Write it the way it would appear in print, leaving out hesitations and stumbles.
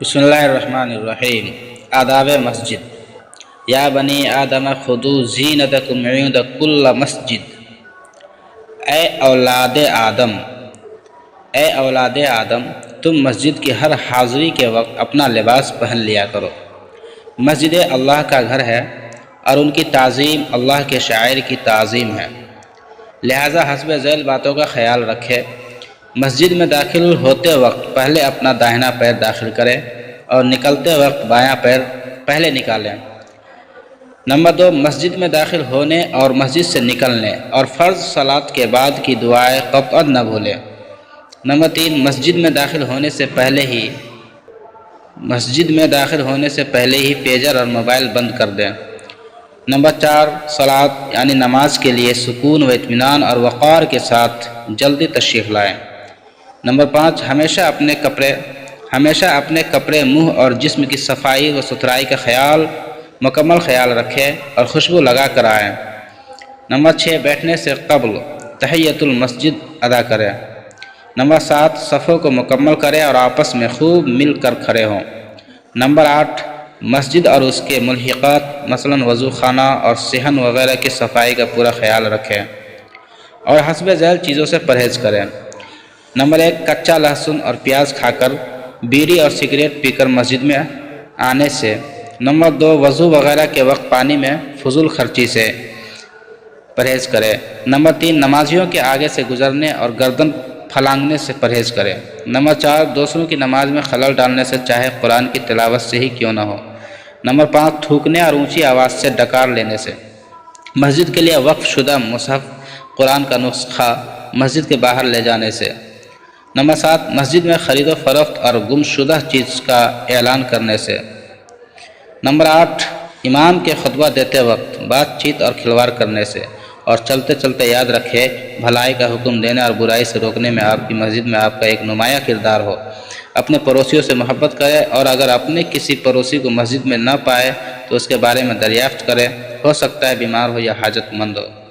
بسم اللہ الرحمن الرحیم۔ آداب مسجد۔ یا بنی آدم خذوا زینتکم عند کل مسجد۔ اے اولاد آدم، تم مسجد کی ہر حاضری کے وقت اپنا لباس پہن لیا کرو۔ مسجد اللہ کا گھر ہے اور ان کی تعظیم اللہ کے شاعر کی تعظیم ہے، لہذا حسب ذیل باتوں کا خیال رکھے۔ مسجد میں داخل ہوتے وقت پہلے اپنا داہنا پیر داخل کرے اور نکلتے وقت بایاں پیر پہلے نکالیں۔ نمبر 2، مسجد میں داخل ہونے اور مسجد سے نکلنے اور فرض صلات کے بعد کی دعائیں قطعاً نہ بھولیں۔ نمبر 3، مسجد میں داخل ہونے سے پہلے ہی پیجر اور موبائل بند کر دیں۔ نمبر 4، صلات یعنی نماز کے لیے سکون و اطمینان اور وقار کے ساتھ جلدی تشریف لائیں۔ نمبر 5، ہمیشہ اپنے کپڑے، منہ اور جسم کی صفائی و ستھرائی کا مکمل خیال رکھیں اور خوشبو لگا کر آئیں۔ نمبر 6، بیٹھنے سے قبل تحیۃ المسجد ادا کریں۔ نمبر 7، صفوں کو مکمل کریں اور آپس میں خوب مل کر کھڑے ہوں۔ نمبر 8، مسجد اور اس کے ملحقات مثلاً وضو خانہ اور صحن وغیرہ کی صفائی کا پورا خیال رکھیں اور حسب ذیل چیزوں سے پرہیز کریں۔ نمبر 1، کچا لہسن اور پیاز کھا کر، بیڑی اور سگریٹ پی کر مسجد میں آنے سے۔ نمبر 2، وضو وغیرہ کے وقت پانی میں فضول خرچی سے پرہیز کرے۔ نمبر 3، نمازیوں کے آگے سے گزرنے اور گردن پھلانگنے سے پرہیز کرے۔ نمبر 4، دوسروں کی نماز میں خلل ڈالنے سے چاہے قرآن کی تلاوت سے ہی کیوں نہ ہو۔ نمبر 5، تھوکنے اور اونچی آواز سے ڈکار لینے سے۔ مسجد کے لیے وقف شدہ مصحف قرآن کا نسخہ مسجد کے باہر لے جانے سے۔ نمبر 7، مسجد میں خرید و فروخت اور گم شدہ چیز کا اعلان کرنے سے۔ نمبر 8، امام کے خطبہ دیتے وقت بات چیت اور کھلواڑ کرنے سے۔ اور چلتے چلتے یاد رکھے، بھلائی کا حکم دینے اور برائی سے روکنے میں آپ کی مسجد میں آپ کا ایک نمایاں کردار ہو۔ اپنے پڑوسیوں سے محبت کرے اور اگر اپنے کسی پڑوسی کو مسجد میں نہ پائے تو اس کے بارے میں دریافت کرے، ہو سکتا ہے بیمار ہو یا حاجت مند ہو۔